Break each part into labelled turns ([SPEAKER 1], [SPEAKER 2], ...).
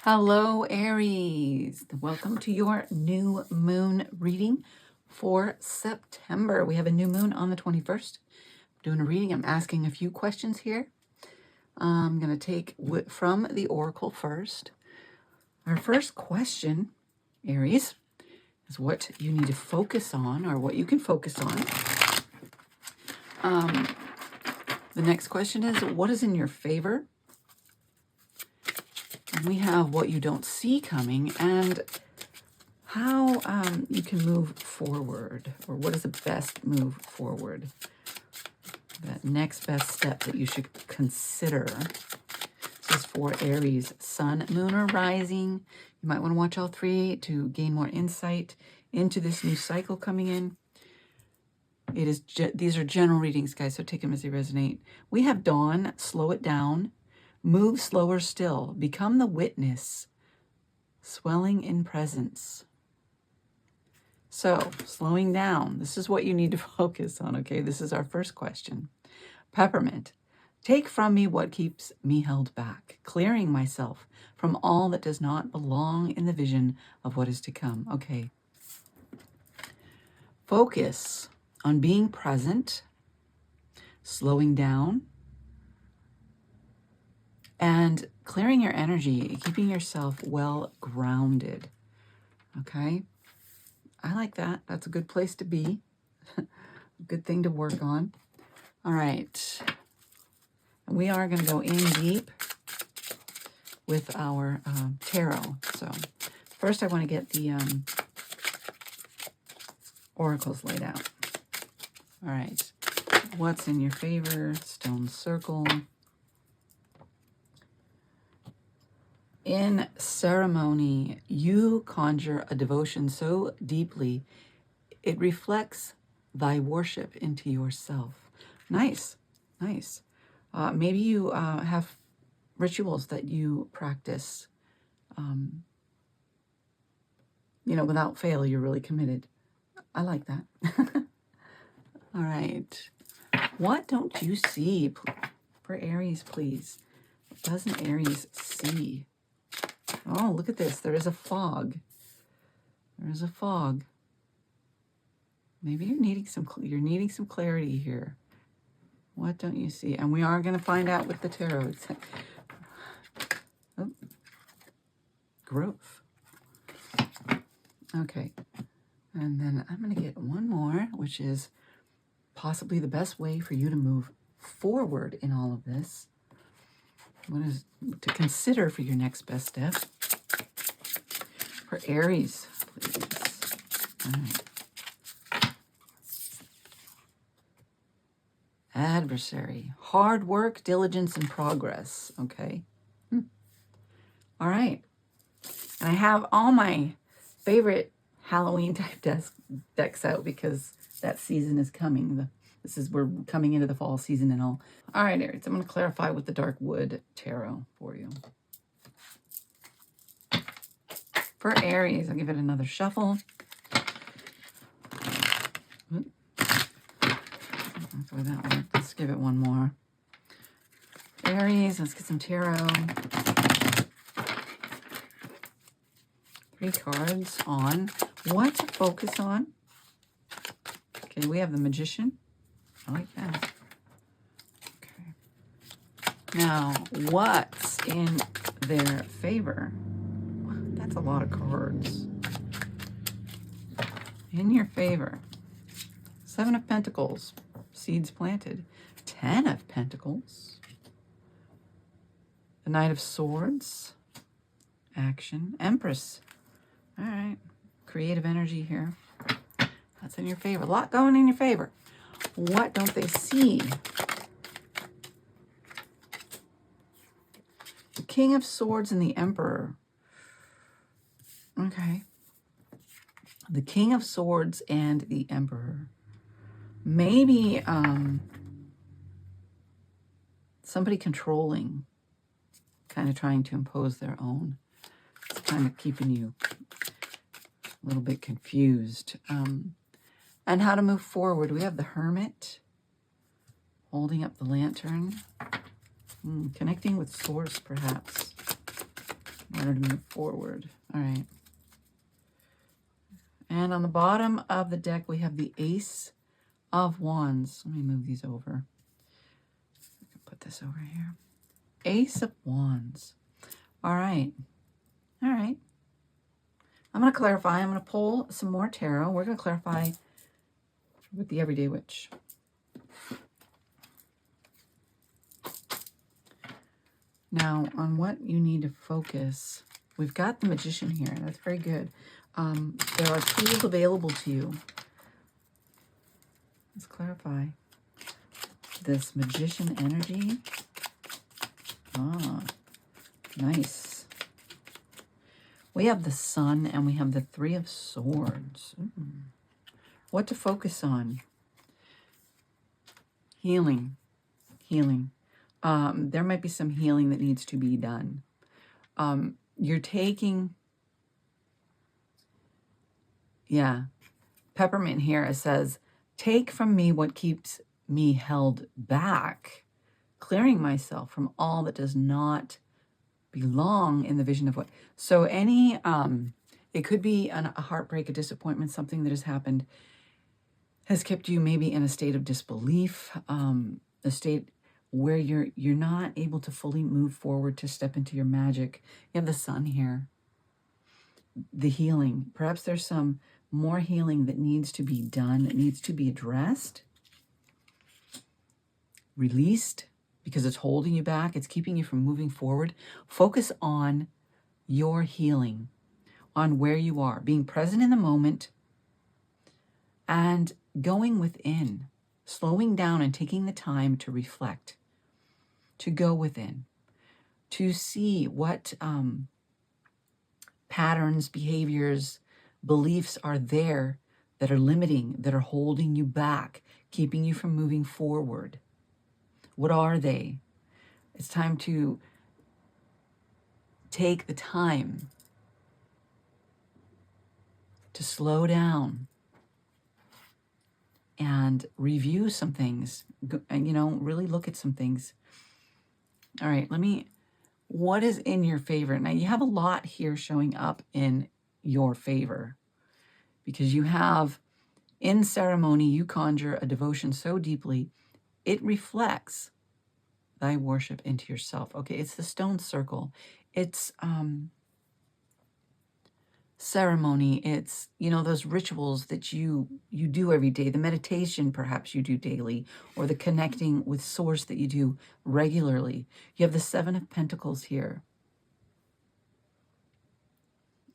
[SPEAKER 1] Hello, Aries. Welcome to your new moon reading for September. We have a new moon on the 21st. I'm doing a reading. I'm asking a few questions here. I'm going to take from the Oracle first. Our first question, Aries, is what you need to focus on or what you can focus on. The next question is, what is in your favor? And we have what you don't see coming and how you can move forward, or what is the best move forward, that next best step that you should consider. This is for Aries, Sun, Moon, or Rising. You might want to watch all three to gain more insight into this new cycle coming in. These are general readings, guys, so take them as they resonate. We have Dawn, slow it down. Move slower still. Become the witness. Swelling in presence. So, slowing down. This is what you need to focus on, okay? This is our first question. Peppermint. Take from me what keeps me held back, clearing myself from all that does not belong in the vision of what is to come. Okay. Focus on being present, slowing down, and clearing your energy, keeping yourself well grounded. Okay? I like that. That's a good place to be. Good thing to work on. All right. We are going to go in deep with our tarot. So first I want to get the oracles laid out. All right. What's in your favor? Stone circle. In ceremony, you conjure a devotion so deeply, it reflects thy worship into yourself. Nice, nice. Maybe you have rituals that you practice, without fail. You're really committed. I like that. All right. What don't you see for Aries, please? What doesn't Aries see? Oh, look at this. There is a fog. There is a fog. Maybe you're needing some clarity here. What don't you see? And we are going to find out with the tarot. Oh. Growth. Okay. And then I'm going to get one more, which is possibly the best way for you to move forward in all of this. What is to consider for your next best step? For Aries, please. All right. Adversary. Hard work, diligence, and progress. Okay. All right. And I have all my favorite Halloween type decks out because that season is coming. We're coming into the fall season and all. All right, Aries, I'm going to clarify with the Dark Wood Tarot for you. For Aries, I'll give it another shuffle. For that one, let's give it one more. Aries, let's get some tarot. 3 cards on what to focus on. Okay, we have the Magician. I like that. Okay. Now, what's in their favor? That's a lot of cards. In your favor. 7 of Pentacles. Seeds planted. 10 of Pentacles. The Knight of Swords. Action. Empress. All right. Creative energy here. That's in your favor. A lot going in your favor. What don't they see? The King of Swords and the Emperor. Okay. The King of Swords and the Emperor. Maybe somebody controlling, kind of trying to impose their own. It's kind of keeping you a little bit confused. And how to move forward. We have the Hermit holding up the lantern. Connecting with Source, perhaps. in order to move forward. All right. And on the bottom of the deck, we have the Ace of Wands. Let me move these over. I can put this over here. Ace of Wands. All right. All right. I'm going to clarify. I'm going to pull some more tarot. We're going to clarify with the Everyday Witch. Now, on what you need to focus, we've got the Magician here. That's very good. There are tools available to you. Let's clarify. This Magician energy. Ah, nice. We have the Sun and we have the Three of Swords. What to focus on? Healing. Healing. There might be some healing that needs to be done. You're taking... Yeah. Peppermint here, it says, take from me what keeps me held back, clearing myself from all that does not belong in the vision of what. So any, it could be a heartbreak, a disappointment, something that has happened has kept you maybe in a state of disbelief, a state where you're not able to fully move forward to step into your magic. You have the Sun here. The healing. Perhaps there's some more healing that needs to be done, that needs to be addressed, released, because it's holding you back. It's keeping you from moving forward. Focus on your healing, on where you are, being present in the moment and going within, slowing down and taking the time to reflect, to go within, to see what patterns, behaviors, beliefs are there that are limiting, that are holding you back, keeping you from moving forward. What are they? It's time to take the time to slow down and review some things, and, really look at some things. All right, what is in your favor? Now, you have a lot here showing up in your favor because you have, in ceremony, you conjure a devotion so deeply, it reflects thy worship into yourself. Okay, it's the stone circle. It's ceremony. It's, those rituals that you do every day, the meditation perhaps you do daily, or the connecting with source that you do regularly. You have the Seven of Pentacles here.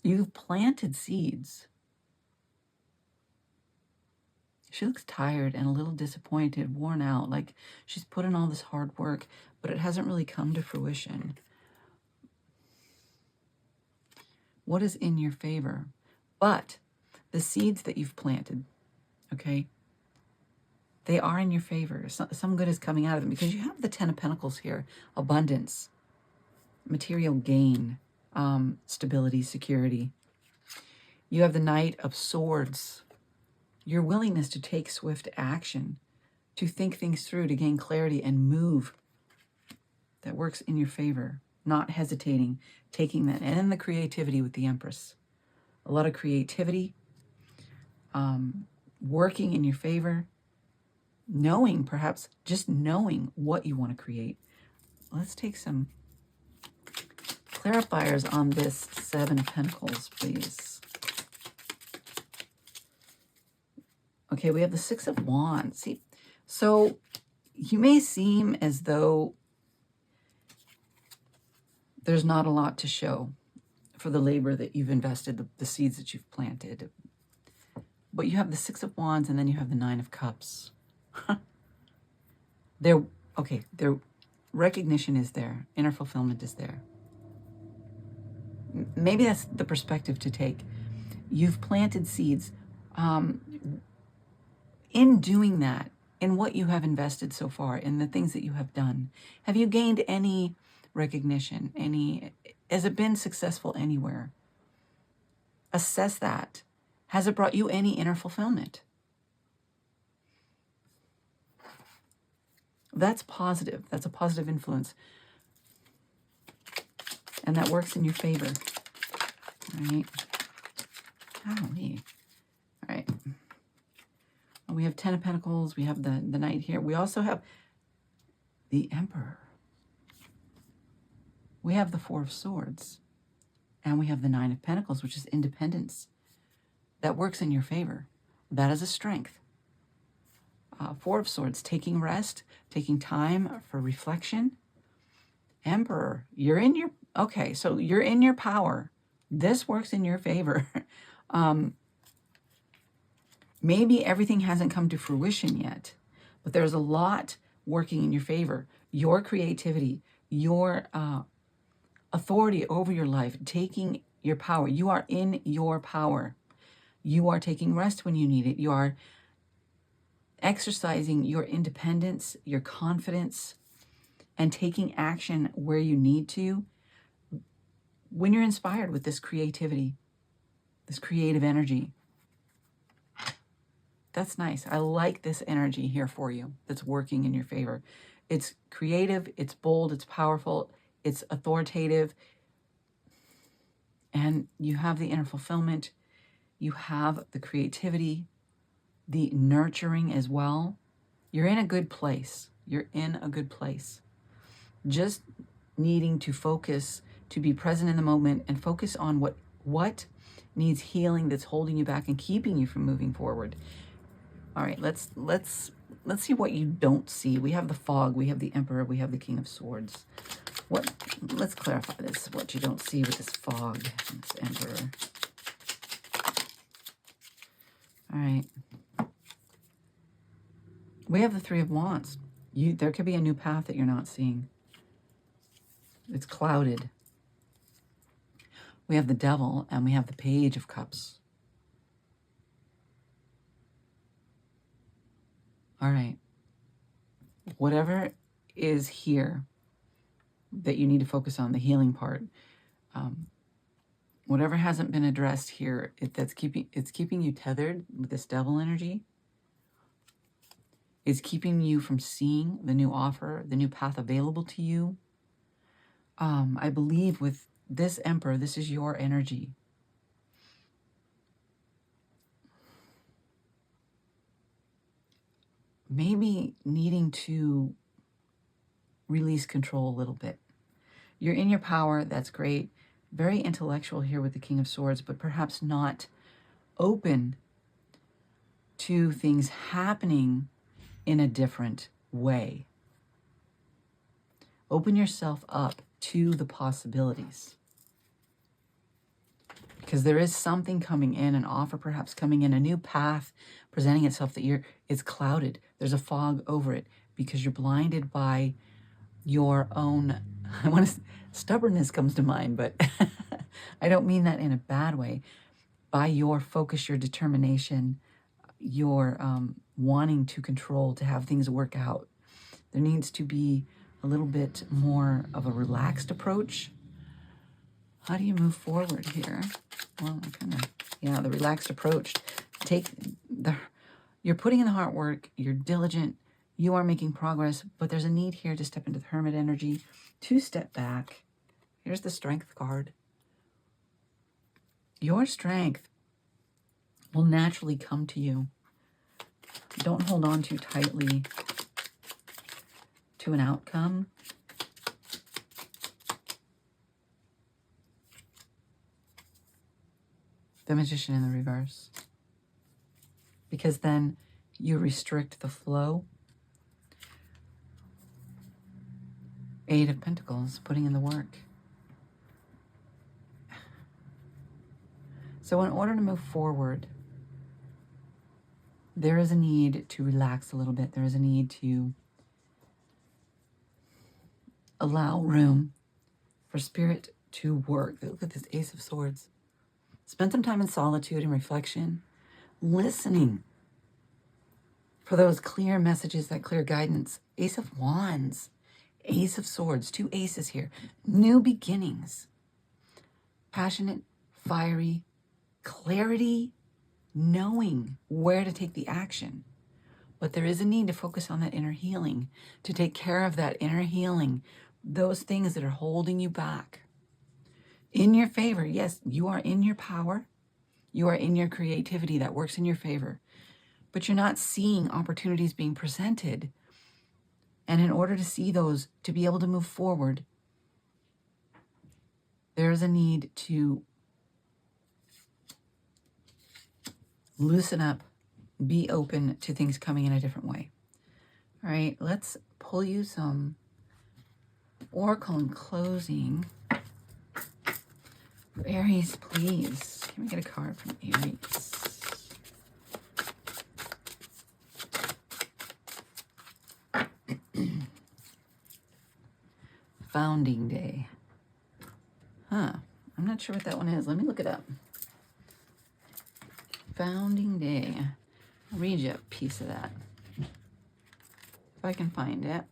[SPEAKER 1] You've planted seeds. She looks tired and a little disappointed, worn out, like she's put in all this hard work, but it hasn't really come to fruition. What is in your favor? But the seeds that you've planted, okay, they are in your favor. Some good is coming out of them because you have the Ten of Pentacles here. Abundance, material gain, stability, security. You have the Knight of Swords. Your willingness to take swift action, to think things through, to gain clarity and move. That works in your favor. Not hesitating, taking that. And then the creativity with the Empress. A lot of creativity, working in your favor, knowing, perhaps just knowing what you want to create. Let's take some clarifiers on this Seven of Pentacles, please. Okay, we have the Six of Wands. See, so you may seem as though there's not a lot to show for the labor that you've invested, the seeds that you've planted. But you have the Six of Wands and then you have the Nine of Cups. Their recognition is there. Inner fulfillment is there. Maybe that's the perspective to take. You've planted seeds. In doing that, in what you have invested so far, in the things that you have done, have you gained any recognition? Has it been successful anywhere? Assess that. Has it brought you any inner fulfillment? That's positive. That's a positive influence. and that works in your favor. All right. Golly. All right. Well, we have 10 of Pentacles. We have the Knight here. We also have the Emperor. We have the Four of Swords. And we have the Nine of Pentacles, which is independence. That works in your favor. That is a strength. Four of Swords, taking rest, taking time for reflection. Emperor, you're in your, okay, so you're in your power. This works in your favor. Maybe everything hasn't come to fruition yet, but there's a lot working in your favor. Your creativity, your authority over your life, taking your power. You are in your power. You are taking rest when you need it. You are exercising your independence, your confidence, and taking action where you need to when you're inspired with this creativity, this creative energy. That's nice. I like this energy here for you that's working in your favor. It's creative, it's bold, it's powerful, it's authoritative, and you have the inner fulfillment. You have the creativity, the nurturing as well. You're in a good place. You're in a good place. Just needing to focus, to be present in the moment and focus on what needs healing that's holding you back and keeping you from moving forward. All right, let's see what you don't see. We have the Fog, we have the Emperor, we have the King of Swords. Let's clarify this, what you don't see with this Fog and this Emperor. All right. We have the Three of Wands. There could be a new path that you're not seeing. It's clouded. We have the Devil and we have the Page of Cups. All right. Whatever is here that you need to focus on, the healing part, whatever hasn't been addressed here, it's keeping you tethered with this Devil energy. It's keeping you from seeing the new offer, the new path available to you. I believe with this Emperor, this is your energy. Maybe needing to release control a little bit. You're in your power, that's great. Very intellectual here with the King of Swords, but perhaps not open to things happening in a different way. Open yourself up to the possibilities. Because there is something coming in, an offer perhaps coming in, a new path presenting itself that it's clouded. There's a fog over it because you're blinded by your own, stubbornness comes to mind, but I don't mean that in a bad way. By your focus, your determination, your wanting to control, to have things work out. There needs to be a little bit more of a relaxed approach. How do you move forward here? Well, the relaxed approach. You're putting in the hard work, you're diligent, you are making progress, but there's a need here to step into the Hermit energy, to step back. Here's the Strength card. Your strength will naturally come to you. Don't hold on too tightly to an outcome. The Magician in the reverse. Because then you restrict the flow. Eight of Pentacles, putting in the work. So in order to move forward, there is a need to relax a little bit. There is a need to allow room for Spirit to work. Look at this Ace of Swords. Spend some time in solitude and reflection, listening for those clear messages, that clear guidance. Ace of Wands, Ace of Swords, two aces here. New beginnings. Passionate, fiery, clarity, knowing where to take the action. But there is a need to focus on that inner healing, to take care of that inner healing, those things that are holding you back. in your favor. Yes, you are in your power. You are in your creativity that works in your favor. But you're not seeing opportunities being presented. And in order to see those, to be able to move forward, there's a need to loosen up, be open to things coming in a different way. All right, let's pull you some oracle and closing. For Aries, please. Can we get a card from Aries? Founding Day. Huh. I'm not sure what that one is. Let me look it up. Founding Day. I'll read you a piece of that, if I can find it.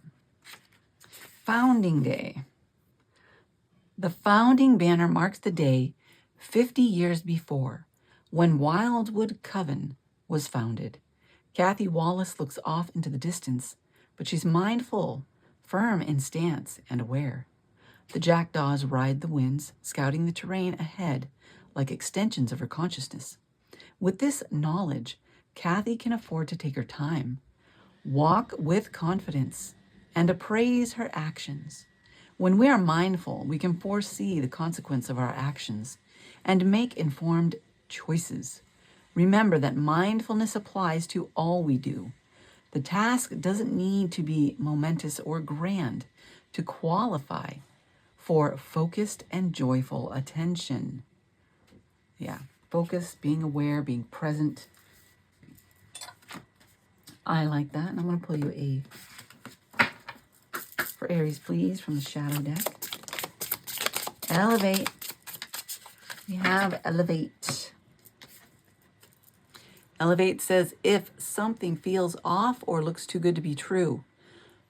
[SPEAKER 1] Founding Day. The founding banner marks the day 50 years before, when Wildwood Coven was founded. Kathy Wallace looks off into the distance, but she's mindful, firm in stance, and aware. The jackdaws ride the winds, scouting the terrain ahead like extensions of her consciousness. With this knowledge, Kathy can afford to take her time, walk with confidence, and appraise her actions. When we are mindful, we can foresee the consequence of our actions and make informed choices. Remember that mindfulness applies to all we do. The task doesn't need to be momentous or grand to qualify for focused and joyful attention. Yeah, focus, being aware, being present. I like that. And I'm going to pull you for Aries, please, from the shadow deck. Elevate. We have Elevate. Elevate says, if something feels off or looks too good to be true,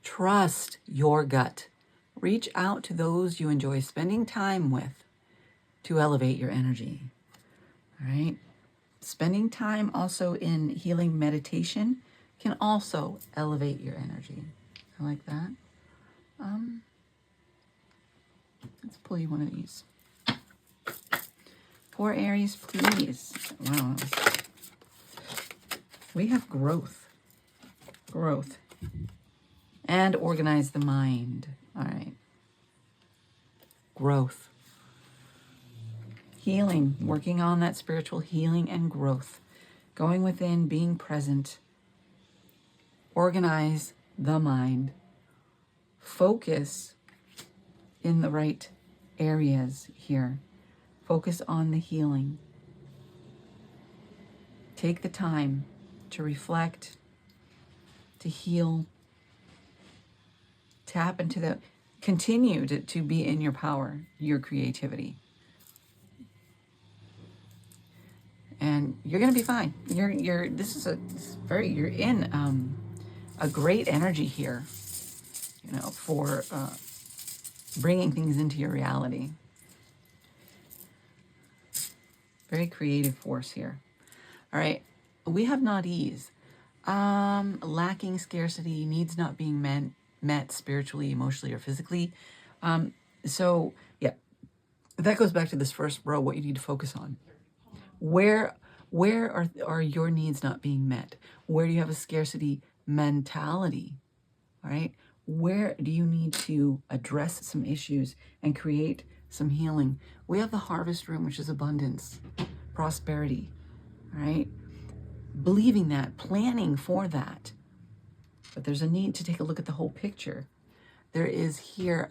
[SPEAKER 1] trust your gut. Reach out to those you enjoy spending time with to elevate your energy. All right. Spending time also in healing meditation can also elevate your energy. I like that. Let's pull you one of these. For Aries, please. Wow. We have growth. Growth. And organize the mind. All right. Growth. Healing. Working on that spiritual healing and growth. Going within, being present. Organize the mind. Focus in the right areas here. Focus on the healing. Take the time to reflect, to heal, tap into the, continue to be in your power, your creativity. And you're going to be fine. You're in a great energy here, for bringing things into your reality. Very creative force here. All right. We have not ease. Lacking scarcity, needs not being met spiritually, emotionally, or physically. So yeah, that goes back to this first row, what you need to focus on. Where are your needs not being met? Where do you have a scarcity mentality? All right. Where do you need to address some issues and create some healing? We have the harvest room, which is abundance, prosperity. All right. Believing that, planning for that. But there's a need to take a look at the whole picture. There is here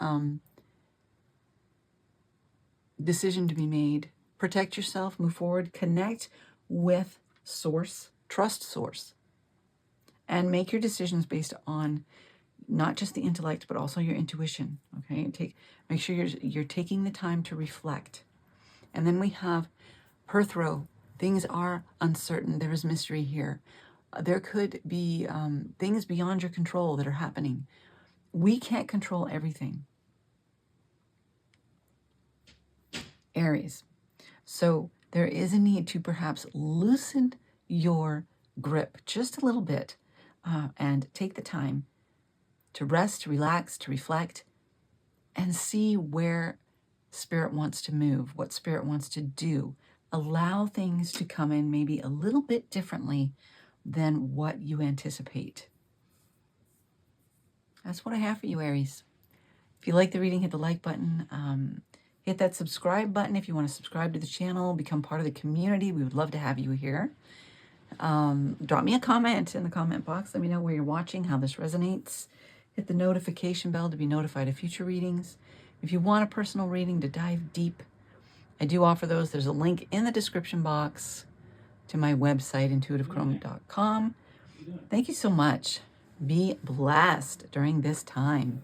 [SPEAKER 1] decision to be made. Protect yourself, move forward, connect with source, trust source, and make your decisions based on not just the intellect, but also your intuition. Okay, make sure you're taking the time to reflect. And then we have Perth row. Things are uncertain. There is mystery here. There could be things beyond your control that are happening. We can't control everything. Aries. So there is a need to perhaps loosen your grip just a little bit and take the time to rest, to relax, to reflect, and see where Spirit wants to move, what Spirit wants to do. Allow things to come in maybe a little bit differently than what you anticipate. That's what I have for you, Aries. If you like the reading, hit the like button. Hit that subscribe button if you want to subscribe to the channel, become part of the community. We would love to have you here. Drop me a comment in the comment box. Let me know where you're watching, how this resonates. Hit the notification bell to be notified of future readings. If you want a personal reading to dive deep, I do offer those. There's a link in the description box to my website, intuitivecrone.com. Thank you so much. Be blessed during this time.